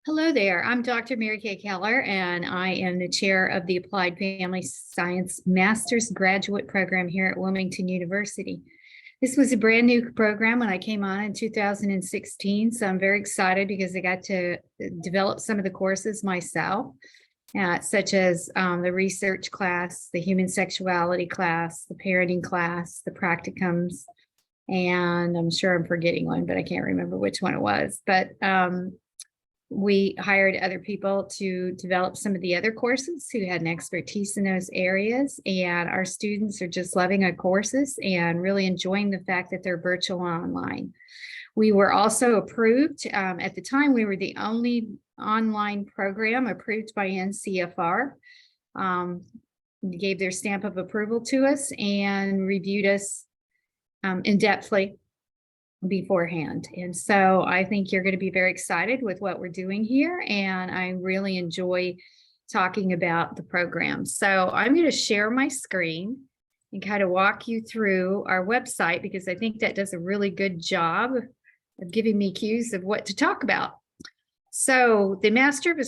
Hello there. I'm Dr. Mary Kay Keller, and I am the chair of the Applied Family Science Master's Graduate Program here at Wilmington University. This was a brand new program when I came on in 2016, so I'm very excited because I got to develop some of the courses myself, such as the research class, the human sexuality class, the parenting class, the practicums, and I'm sure I'm forgetting one, but I can't remember which one it was. But we hired other people to develop some of the other courses who had an expertise in those areas. And our students are just loving our courses and really enjoying the fact that they're virtual and online. We were also approved. At the time, we were the only online program approved by NCFR. Gave their stamp of approval to us and reviewed us in-depthly beforehand. And so I think you're going to be very excited with what we're doing here. And I really enjoy talking about the program. So I'm going to share my screen and kind of walk you through our website, because I think that does a really good job of giving me cues of what to talk about. So the Master of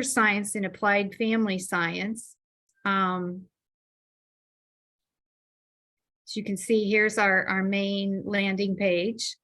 Science in Applied Family Science. As you can see, here's our main landing page.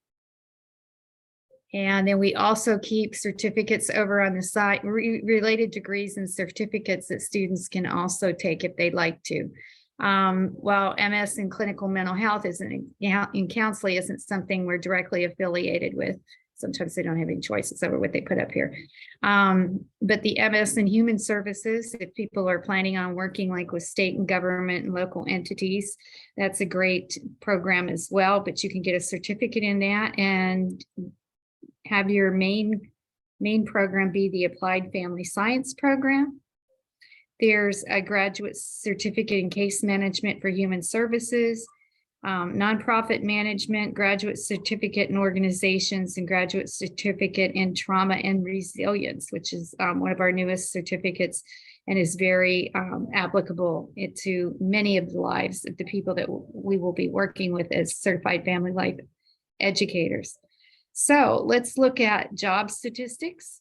And then we also keep certificates over on the site, related degrees and certificates that students can also take if they'd like to. While MS in clinical mental health in counseling isn't something we're directly affiliated with. Sometimes they don't have any choices over what they put up here. But the MS in human services, if people are planning on working like with state and government and local entities, that's a great program as well. But you can get a certificate in that and have your main program be the Applied Family Science program. There's a graduate certificate in case management for human services, nonprofit management, graduate certificate in organizations, and graduate certificate in trauma and resilience, which is one of our newest certificates and is very applicable to many of the lives of the people that we will be working with as certified family life educators. So let's look at job statistics.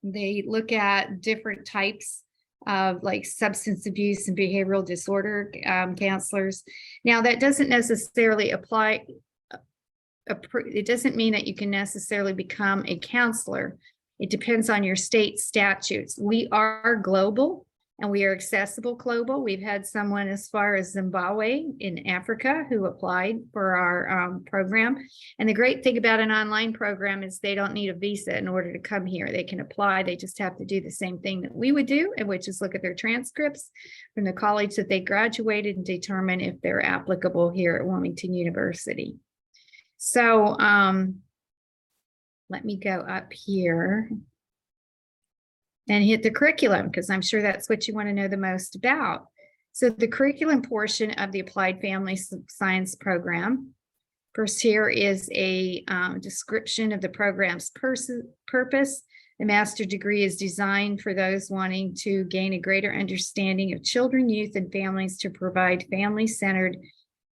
They look at different types of like substance abuse and behavioral disorder counselors. Now, that doesn't necessarily apply. It doesn't mean that you can necessarily become a counselor. It depends on your state statutes. We are global and we are accessible global. We've had someone as far as Zimbabwe in Africa who applied for our program. And the great thing about an online program is they don't need a visa in order to come here. They can apply. They just have to do the same thing that we would do, which is look at their transcripts from the college that they graduated and determine if they're applicable here at Wilmington University. So let me go up here and hit the curriculum, because I'm sure that's what you want to know the most about. So the curriculum portion of the Applied Family Science program. First, here is a description of the program's purpose. The master's degree is designed for those wanting to gain a greater understanding of children, youth, and families to provide family-centered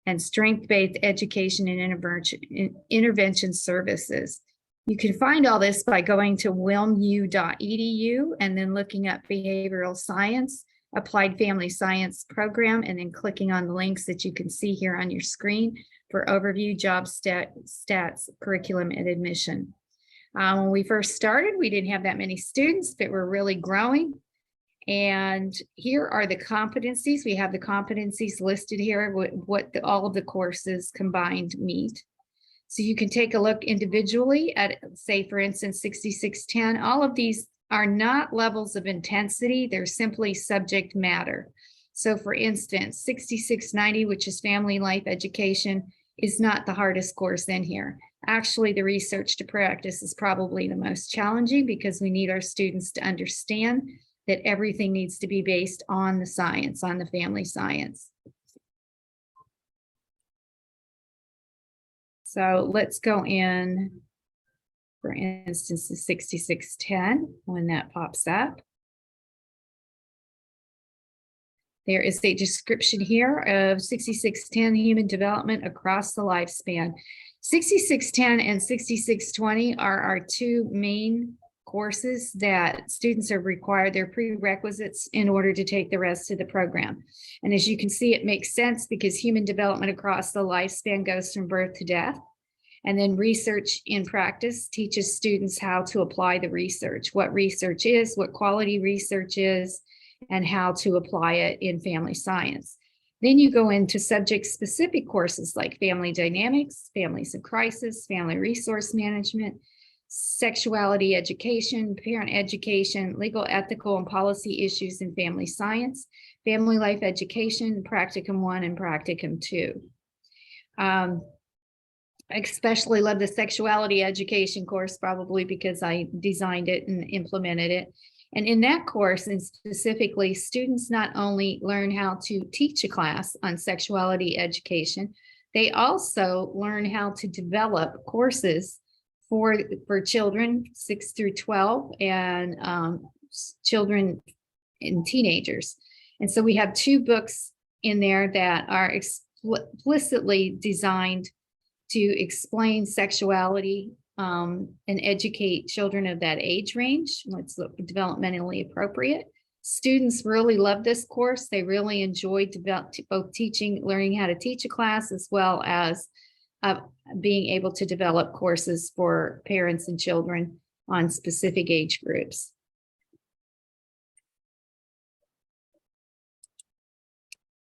and strength-based education and intervention services. You can find all this by going to wilmu.edu and then looking up behavioral science, applied family science program, and then clicking on the links that you can see here on your screen for overview, job stats, curriculum, and admission. When we first started, we didn't have that many students, but we're really growing. And here are the competencies. We have the competencies listed here, all of the courses combined meet. So you can take a look individually at, say, for instance, 6610. All of these are not levels of intensity. They're simply subject matter. So for instance, 6690, which is family life education, is not the hardest course in here. Actually, the research to practice is probably the most challenging, because we need our students to understand that everything needs to be based on the science, on the family science. So let's go in, for instance, to 6610 when that pops up. There is a description here of 6610 human development across the lifespan. 6610 and 6620 are our two main courses that students are required. They're prerequisites in order to take the rest of the program. And as you can see, it makes sense because human development across the lifespan goes from birth to death. And then research in practice teaches students how to apply the research, what research is, what quality research is, and how to apply it in family science. Then you go into subject-specific courses like family dynamics, families of crisis, family resource management, sexuality education, parent education, legal, ethical, and policy issues in family science, family life education, practicum 1 and practicum 2. I especially love the sexuality education course, probably because I designed it and implemented it. And in that course, and specifically, students not only learn how to teach a class on sexuality education, they also learn how to develop courses for children 6 through 12 and children and teenagers. And so we have 2 books in there that are explicitly designed to explain sexuality and educate children of that age range, what's developmentally appropriate. Students really love this course. They really enjoy both learning how to teach a class, as well as being able to develop courses for parents and children on specific age groups.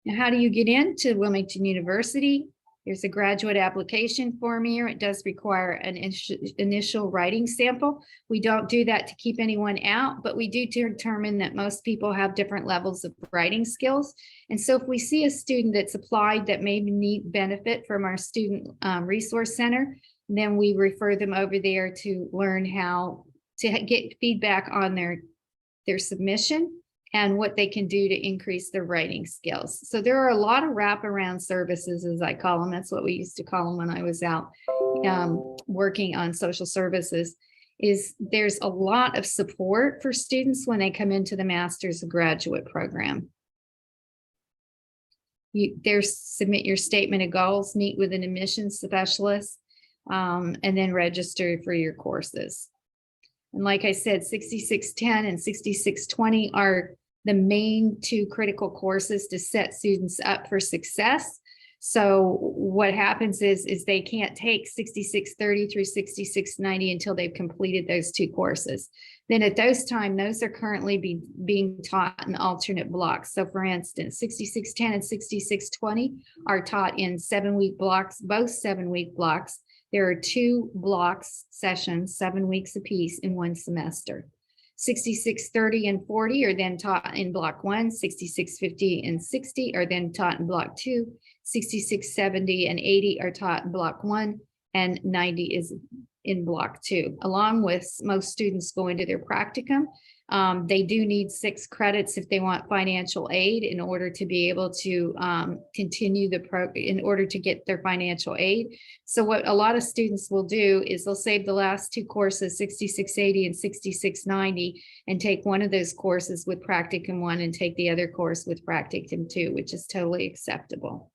Now, how do you get into Wilmington University? There's a graduate application form here. It does require an initial writing sample. We don't do that to keep anyone out, but we do determine that most people have different levels of writing skills. And so if we see a student that's applied that may need benefit from our Student Resource Center, then we refer them over there to learn how to get feedback on their submission and what they can do to increase their writing skills. So there are a lot of wraparound services, as I call them. That's what we used to call them when I was out working on social services. There's a lot of support for students when they come into the master's or graduate program. Submit your statement of goals, meet with an admissions specialist, and then register for your courses. And like I said, 6610 and 6620 are the main 2 critical courses to set students up for success. So what happens is they can't take 6630 through 6690 until they've completed those 2 courses. Then at those times, those are currently being taught in alternate blocks. So for instance, 6610 and 6620 are taught in 7-week blocks, both 7-week blocks. There are 2 blocks sessions, 7 weeks apiece in 1 semester. 6630 and 40 are then taught in block 1, 6650 and 60 are then taught in block 2, 6670 and 80 are taught in block 1, and 90 is in block 2. Along with most students going to their practicum, they do need 6 credits if they want financial aid in order to be able to continue in order to get their financial aid. So what a lot of students will do is they'll save the last 2 courses, 6680 and 6690, and take one of those courses with practicum 1 and take the other course with practicum 2, which is totally acceptable.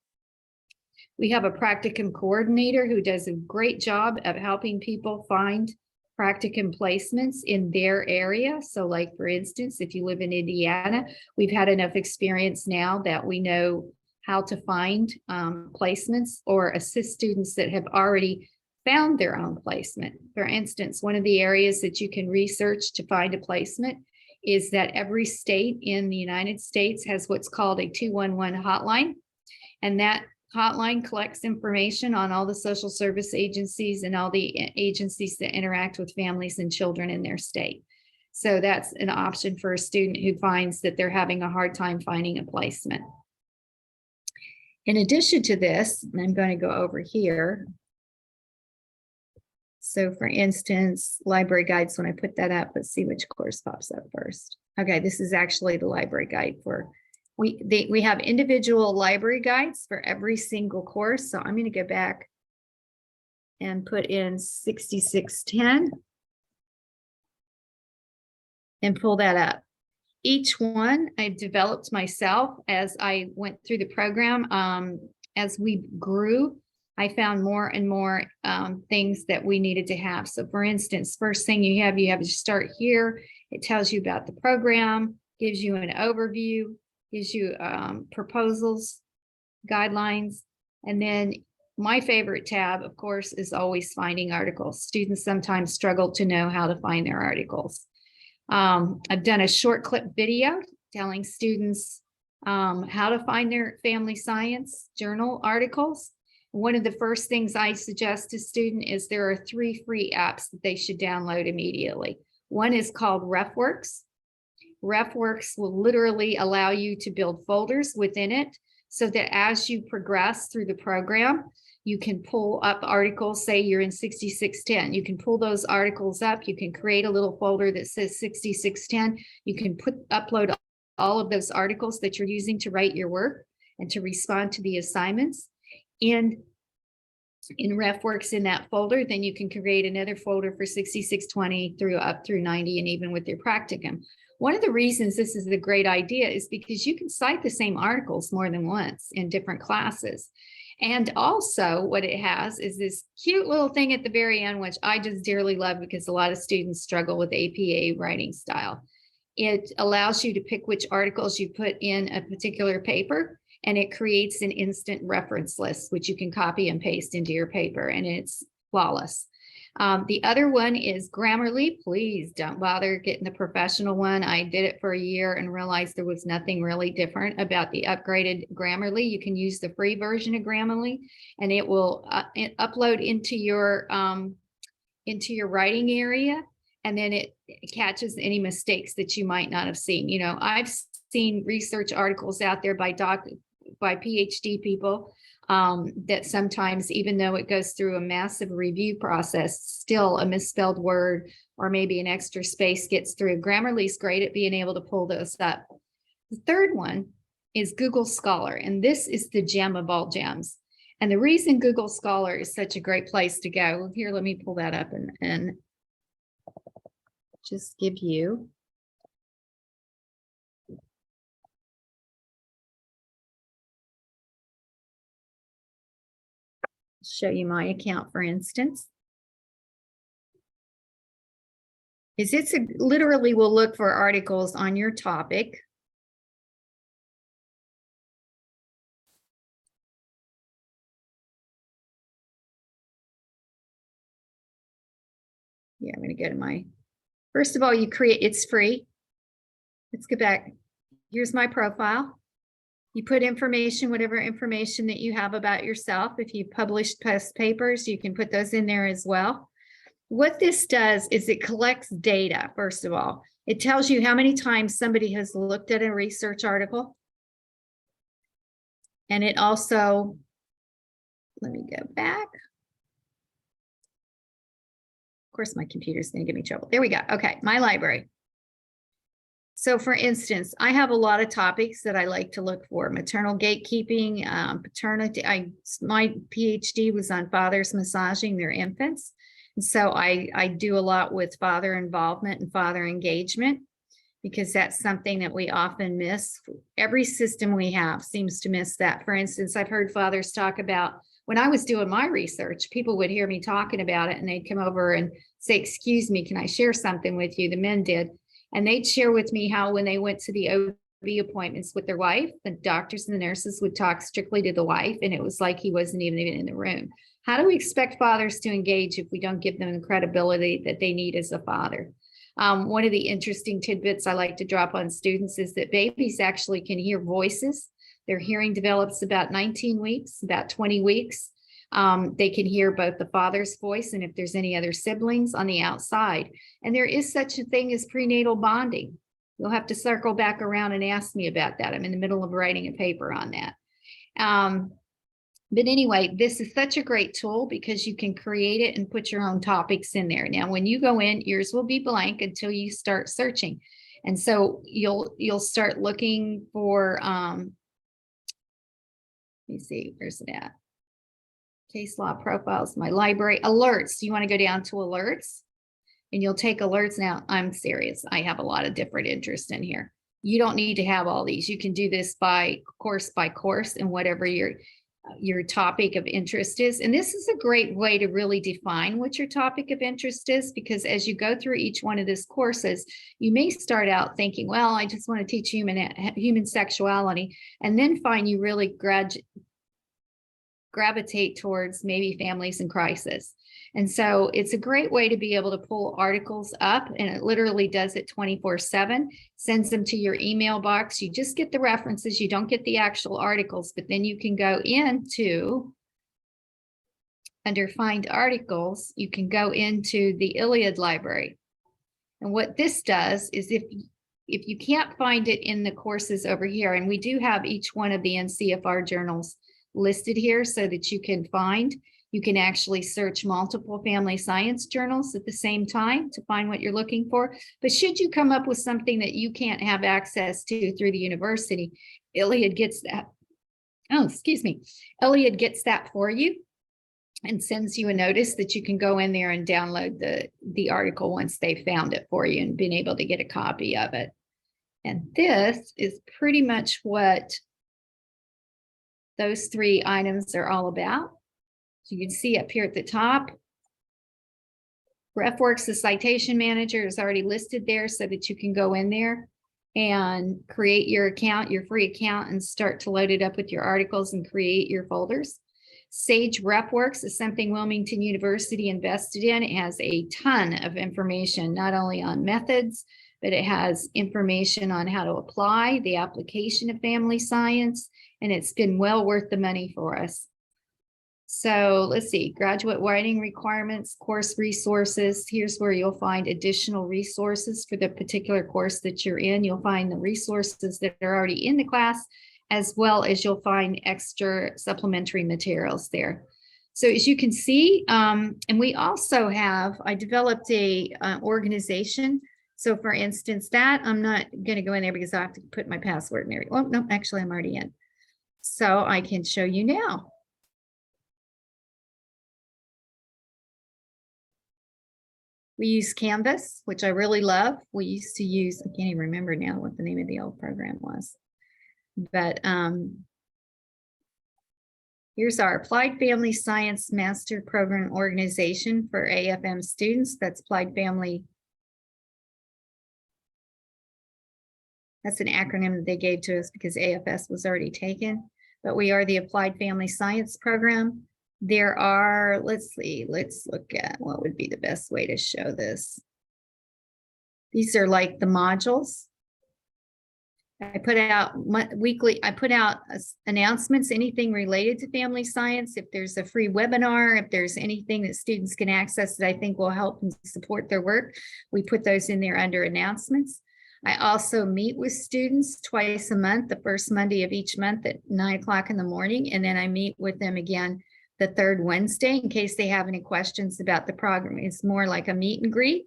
We have a practicum coordinator who does a great job of helping people find practicum placements in their area. So like, for instance, if you live in Indiana, we've had enough experience now that we know how to find placements or assist students that have already found their own placement. For instance, one of the areas that you can research to find a placement is that every state in the United States has what's called a 211 hotline. And that hotline collects information on all the social service agencies and all the agencies that interact with families and children in their state. So that's an option for a student who finds that they're having a hard time finding a placement. In addition to this, I'm going to go over here. So for instance, library guides, when I put that up, let's see which course pops up first. Okay, this is actually the library guide for we have individual library guides for every single course. So I'm going to go back and put in 6610 and pull that up. Each one I developed myself as I went through the program. As we grew, I found more and more things that we needed to have. So for instance, first thing you have to start here. It tells you about the program, gives you an overview, gives you proposals, guidelines, and then my favorite tab, of course, is always finding articles. Students sometimes struggle to know how to find their articles. I've done a short clip video telling students how to find their family science journal articles. One of the first things I suggest to students is there are 3 free apps that they should download immediately. One is called RefWorks. RefWorks will literally allow you to build folders within it so that as you progress through the program, you can pull up articles. Say you're in 6610, you can pull those articles up. You can create a little folder that says 6610. You can upload all of those articles that you're using to write your work and to respond to the assignments. And in RefWorks in that folder, then you can create another folder for 6620 up through 90, and even with your practicum. One of the reasons this is a great idea is because you can cite the same articles more than once in different classes. And also what it has is this cute little thing at the very end, which I just dearly love because a lot of students struggle with APA writing style. It allows you to pick which articles you put in a particular paper, and it creates an instant reference list, which you can copy and paste into your paper, and it's flawless. The other one is Grammarly. Please don't bother getting the professional one. I did it for a year and realized there was nothing really different about the upgraded Grammarly. You can use the free version of Grammarly, and it will upload into your writing area, and then it catches any mistakes that you might not have seen. You know, I've seen research articles out there by Ph.D. people that sometimes, even though it goes through a massive review process, still a misspelled word or maybe an extra space gets through. Grammarly's great at being able to pull those up. The third one is Google Scholar, and this is the gem of all gems. And the reason Google Scholar is such a great place to go, here, let me pull that up and just give you show you my account, for instance. Is it's literally will look for articles on your topic. Yeah, I'm going to go to my, first of all, it's free. Let's go back. Here's my profile. You put information, whatever information that you have about yourself. If you published past papers, you can put those in there as well. What this does is it collects data, first of all. It tells you how many times somebody has looked at a research article. And it also, let me go back. Of course, my computer's going to give me trouble. There we go. Okay, my library. So for instance, I have a lot of topics that I like to look for: maternal gatekeeping, paternity. My PhD was on fathers massaging their infants. And so I do a lot with father involvement and father engagement, because that's something that we often miss. Every system we have seems to miss that. For instance, I've heard fathers talk about, when I was doing my research, people would hear me talking about it and they'd come over and say, "Excuse me, can I share something with you?" The men did. And they'd share with me how when they went to the OB appointments with their wife, the doctors and the nurses would talk strictly to the wife, and it was like he wasn't even in the room. How do we expect fathers to engage if we don't give them the credibility that they need as a father? One of the interesting tidbits I like to drop on students is that babies actually can hear voices. Their hearing develops about 19 weeks, about 20 weeks. They can hear both the father's voice and if there's any other siblings on the outside. And there is such a thing as prenatal bonding. You'll have to circle back around and ask me about that. I'm in the middle of writing a paper on that. But anyway, this is such a great tool because you can create it and put your own topics in there. Now, when you go in, yours will be blank until you start searching. And so you'll start looking for, let me see, where's it at? Case law profiles, my library, alerts. You want to go down to alerts and you'll take alerts. Now, I'm serious. I have a lot of different interests in here. You don't need to have all these. You can do this by course and whatever your topic of interest is. And this is a great way to really define what your topic of interest is, because as you go through each one of these courses, you may start out thinking, well, I just want to teach human sexuality, and then find you really gravitate towards maybe families in crisis. And so it's a great way to be able to pull articles up, and it literally does it 24/7, sends them to your email box. You just get the references, you don't get the actual articles, but then you can go into, under find articles, you can go into the Iliad library. And what this does is if you can't find it in the courses over here, and we do have each one of the NCFR journals listed here so that you can find, you can actually search multiple family science journals at the same time to find what you're looking for. But should you come up with something that you can't have access to through the university, Iliad gets that. Oh, excuse me. Iliad gets that for you and sends you a notice that you can go in there and download the article once they found it for you and been able to get a copy of it. And this is pretty much what those 3 items are all about. So you can see up here at the top, RefWorks, the citation manager, is already listed there so that you can go in there and create your account, your free account, and start to load it up with your articles and create your folders. Sage RefWorks is something Wilmington University invested in. It has a ton of information, not only on methods, but it has information on how to apply the application of family science, and it's been well worth the money for us. So let's see, graduate writing requirements, course resources. Here's where you'll find additional resources for the particular course that you're in. You'll find the resources that are already in the class, as well as you'll find extra supplementary materials there. So as you can see, and we also have, I developed a organization. So for instance, that I'm not going to go in there because I have to put my password in there. Well, no, actually I'm already in. So I can show you now. We use Canvas, which I really love. We used to use, I can't even remember now what the name of the old program was. But here's our Applied Family Science Master Program Organization for AFM students. That's Applied Family. That's an acronym that they gave to us because AFS was already taken. But we are the Applied Family Science Program. There are, let's see, let's look at what would be the best way to show this. These are like the modules. I put out weekly, I put out announcements, anything related to family science. If there's a free webinar, if there's anything that students can access that I think will help and support their work, we put those in there under announcements. I also meet with students twice a month, the first Monday of each month at 9 o'clock in the morning. And then I meet with them again the third Wednesday in case they have any questions about the program. It's more like a meet and greet.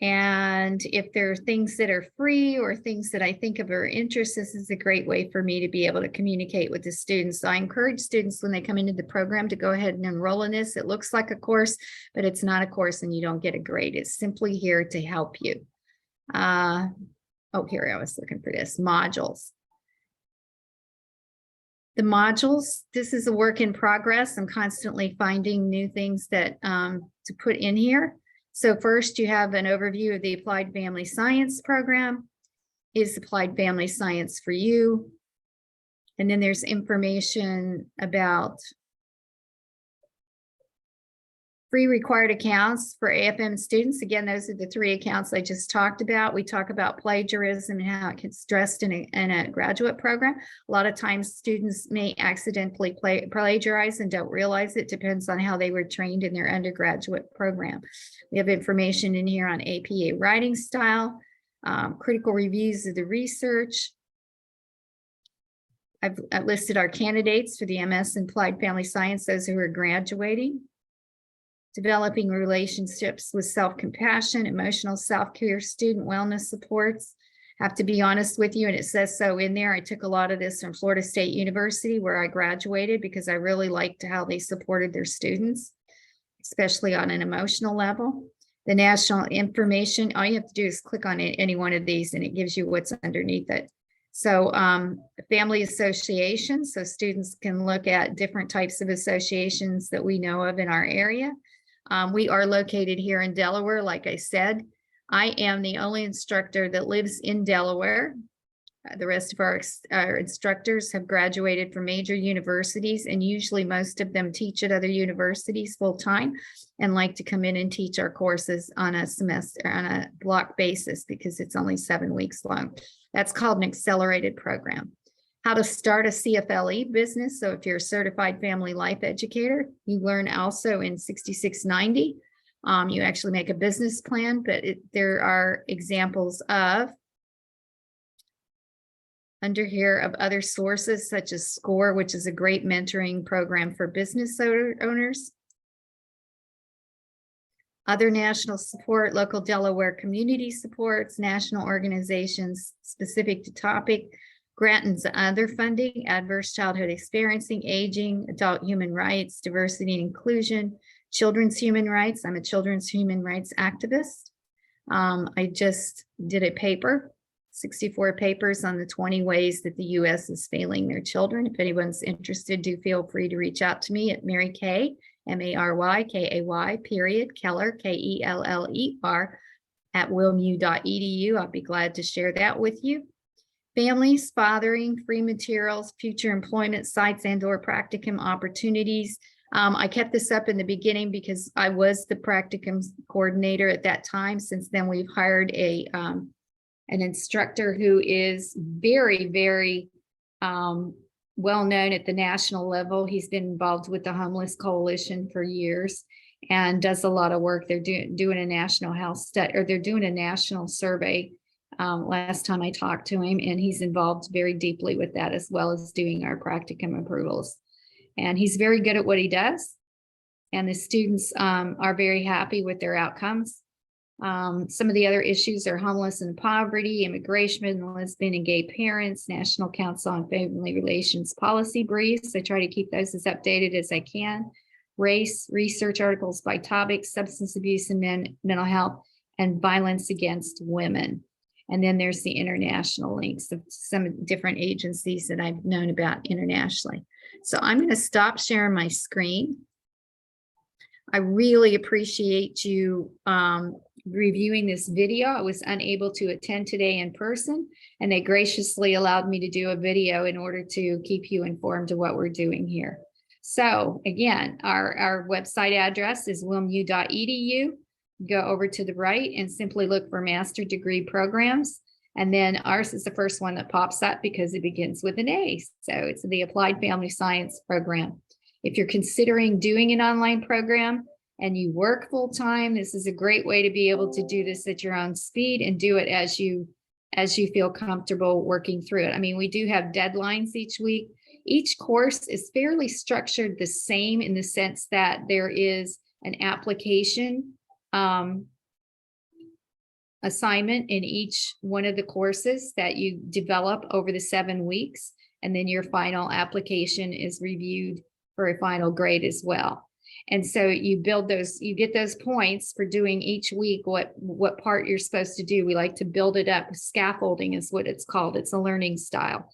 And if there are things that are free or things that I think of are interest, this is a great way for me to be able to communicate with the students. So I encourage students when they come into the program to go ahead and enroll in this. It looks like a course, but it's not a course and you don't get a grade. It's simply here to help you. Oh, here I was looking for this, modules. The modules, this is a work in progress. I'm constantly finding new things that to put in here. So first you have an overview of the Applied Family Science program. Is Applied Family Science for you? And then there's information about free required accounts for AFM students. Again, those are the 3 accounts I just talked about. We talk about plagiarism and how it gets stressed in a graduate program. A lot of times students may accidentally plagiarize and don't realize it. Depends on how they were trained in their undergraduate program. We have information in here on APA writing style, critical reviews of the research. I've listed our candidates for the MS in Applied Family Science, those who are graduating. Developing relationships with self-compassion, emotional self-care, student wellness supports. I have to be honest with you, and it says so in there. I took a lot of this from Florida State University where I graduated because I really liked how they supported their students, especially on an emotional level. The national information, all you have to do is click on any one of these and it gives you what's underneath it. So family associations, so students can look at different types of associations that we know of in our area. We are located here in Delaware, like I said. I am the only instructor that lives in Delaware. The rest of our instructors have graduated from major universities, and usually most of them teach at other universities full time and like to come in and teach our courses on a semester, on a block basis, because it's only 7 weeks long. That's called an accelerated program. How to start a CFLE business. So if you're a certified family life educator, you learn also in 6690. You actually make a business plan, but there are examples of under here of other sources such as SCORE, which is a great mentoring program for business owners. Other national support, local Delaware community supports, national organizations specific to topic, grant and other funding, adverse childhood experiencing, aging, adult human rights, diversity and inclusion, children's human rights. I'm a children's human rights activist. I just did a paper, 64 papers on the 20 ways that the U.S. is failing their children. If anyone's interested, do feel free to reach out to me at Mary Kay, MaryKay, period, Keller, Keller, at wilmu.edu. I'll be glad to share that with you. Families, fathering, free materials, future employment sites and/or practicum opportunities. I kept this up in the beginning because I was the practicum coordinator at that time. Since then, we've hired an instructor who is very, very well known at the national level. He's been involved with the Homeless Coalition for years and does a lot of work. They're doing a national health study, or they're doing a national survey. Last time I talked to him, and he's involved very deeply with that, as well as doing our practicum approvals. And he's very good at what he does. And the students are very happy with their outcomes. Some of the other issues are homeless and poverty, immigration, lesbian and gay parents, National Council on Family Relations policy briefs. I try to keep those as updated as I can. Race, research articles by topic, substance abuse and mental health, and violence against women. And then there's the international links of some different agencies that I've known about internationally. So I'm going to stop sharing my screen. I really appreciate you reviewing this video. I was unable to attend today in person, and they graciously allowed me to do a video in order to keep you informed of what we're doing here. So again, our website address is wilmu.edu. Go over to the right and simply look for master degree programs. And then ours is the first one that pops up because it begins with an A. So it's the Applied Family Science program. If you're considering doing an online program and you work full time, this is a great way to be able to do this at your own speed and do it as you feel comfortable working through it. I mean, we do have deadlines each week. Each course is fairly structured the same in the sense that there is an application assignment in each one of the courses that you develop over the 7 weeks. And then your final application is reviewed for a final grade as well. And so you build those, you get those points for doing each week what part you're supposed to do. We like to build it up. Scaffolding is what it's called. It's a learning style.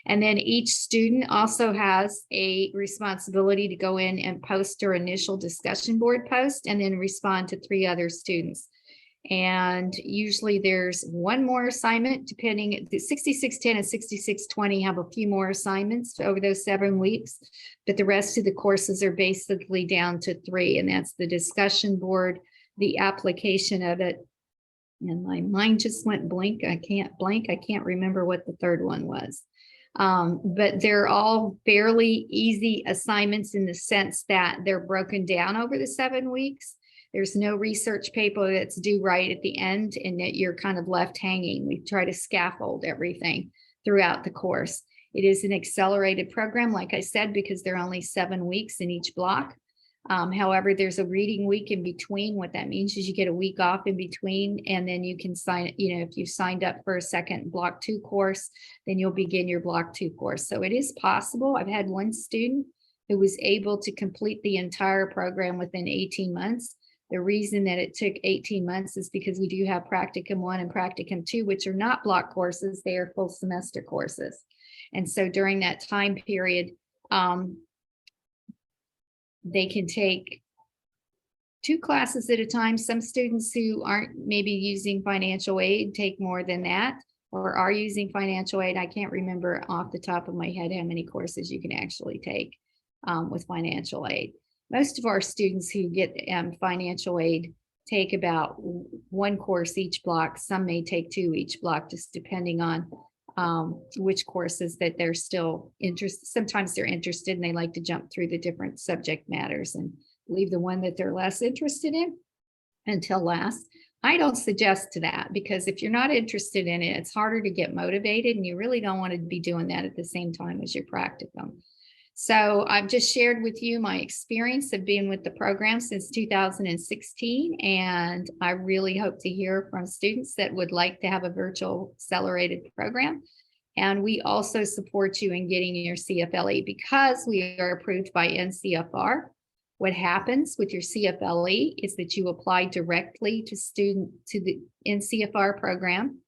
And then each student also has a responsibility to go in and post their initial discussion board post and then respond to 3 other students. And usually there's one more assignment, depending. The 6610 and 6620 have a few more assignments over those 7 weeks, but the rest of the courses are basically down to 3, and that's the discussion board, the application of it, and my mind just went blank. I can't remember what the third one was. But they're all fairly easy assignments in the sense that they're broken down over the 7 weeks. There's no research paper that's due right at the end and that you're kind of left hanging. We try to scaffold everything throughout the course. It is an accelerated program, like I said, because there are only 7 weeks in each block. However, there's a reading week in between. What that means is you get a week off in between, and then you can sign, if you signed up for a second block 2 course, then you'll begin your block 2 course. So it is possible. I've had one student who was able to complete the entire program within 18 months. The reason that it took 18 months is because we do have Practicum 1 and Practicum 2, which are not block courses, they are full semester courses. And so during that time period, they can take 2 classes at a time. Some students who aren't maybe using financial aid take more than that, or are using financial aid. I can't remember off the top of my head how many courses you can actually take with financial aid. Most of our students who get financial aid take about 1 course each block. Some may take 2 each block, just depending on which courses that they're still interested. Sometimes they're interested and they like to jump through the different subject matters and leave the one that they're less interested in until last. I don't suggest to that, because if you're not interested in it, it's harder to get motivated, and you really don't want to be doing that at the same time as your practicum. So I've just shared with you my experience of being with the program since 2016, and I really hope to hear from students that would like to have a virtual accelerated program. And we also support you in getting your CFLE because we are approved by NCFR. What happens with your CFLE is that you apply directly to the NCFR program.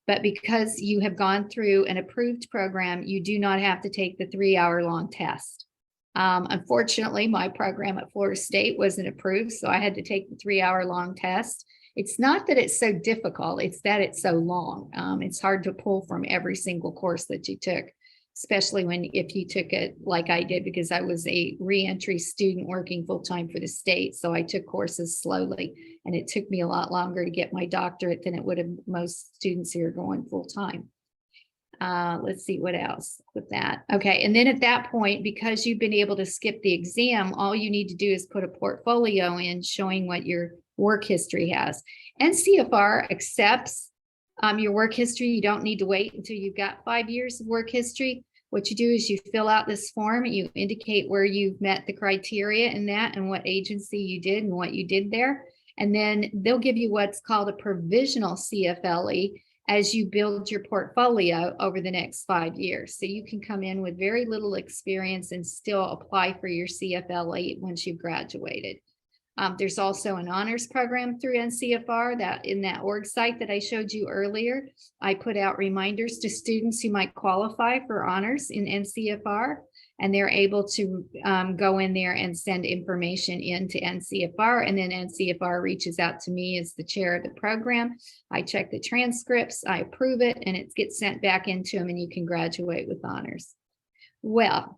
But because you have gone through an approved program, you do not have to take the 3-hour-long test. Unfortunately, my program at Florida State wasn't approved, so I had to take the 3-hour-long test. It's not that it's so difficult, it's that it's so long. It's hard to pull from every single course that you took, especially if you took it like I did, because I was a reentry student working full-time for the state. So I took courses slowly, and it took me a lot longer to get my doctorate than it would have most students who are going full-time. Let's see what else with that. Okay, and then at that point, because you've been able to skip the exam, all you need to do is put a portfolio in showing what your work history has. NCFR accepts your work history. You don't need to wait until you've got 5 years of work history. What you do is you fill out this form, you indicate where you've met the criteria in that and what agency you did and what you did there. And then they'll give you what's called a provisional CFLE as you build your portfolio over the next 5 years. So you can come in with very little experience and still apply for your CFLE once you've graduated. There's also an honors program through NCFR that in that org site that I showed you earlier, I put out reminders to students who might qualify for honors in NCFR, and they're able to go in there and send information into NCFR, and then NCFR reaches out to me as the chair of the program. I check the transcripts, I approve it, and it gets sent back into them, and you can graduate with honors. Well,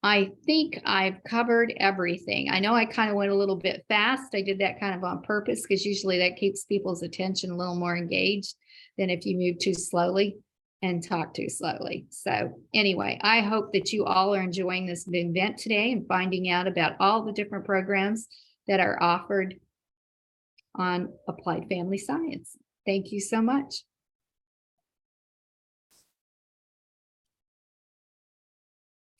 I think I've covered everything. I know I kind of went a little bit fast. I did that kind of on purpose because usually that keeps people's attention a little more engaged than if you move too slowly and talk too slowly. So anyway, I hope that you all are enjoying this event today and finding out about all the different programs that are offered on Applied Family Science. Thank you so much.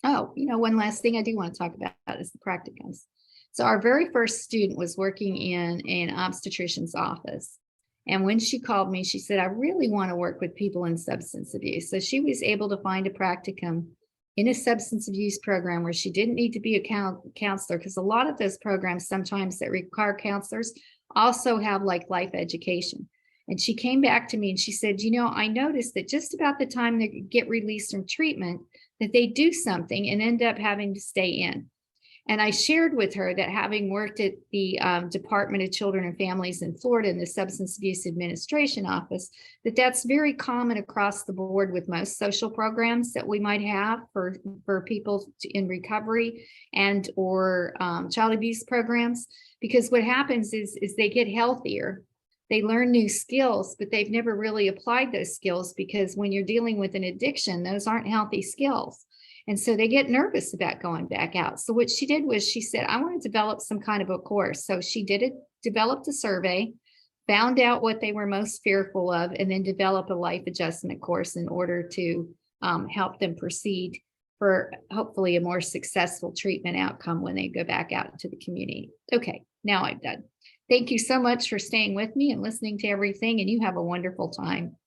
Oh, one last thing I do want to talk about is the practicums. So our very first student was working in an obstetrician's office. And when she called me, she said, I really want to work with people in substance abuse. So she was able to find a practicum in a substance abuse program where she didn't need to be a counselor, because a lot of those programs sometimes that require counselors also have like life education. And she came back to me and she said, I noticed that just about the time they get released from treatment, that they do something and end up having to stay in. And I shared with her that having worked at the Department of Children and Families in Florida in the Substance Abuse Administration Office, that's very common across the board with most social programs that we might have for people in recovery and or child abuse programs. Because what happens is they get healthier. They learn new skills, but they've never really applied those skills, because when you're dealing with an addiction, those aren't healthy skills. And so they get nervous about going back out. So what she did was she said, I want to develop some kind of a course. So she developed a survey, found out what they were most fearful of, and then develop a life adjustment course in order to help them proceed for hopefully a more successful treatment outcome when they go back out into the community. Okay, now I'm done. Thank you so much for staying with me and listening to everything, and you have a wonderful time.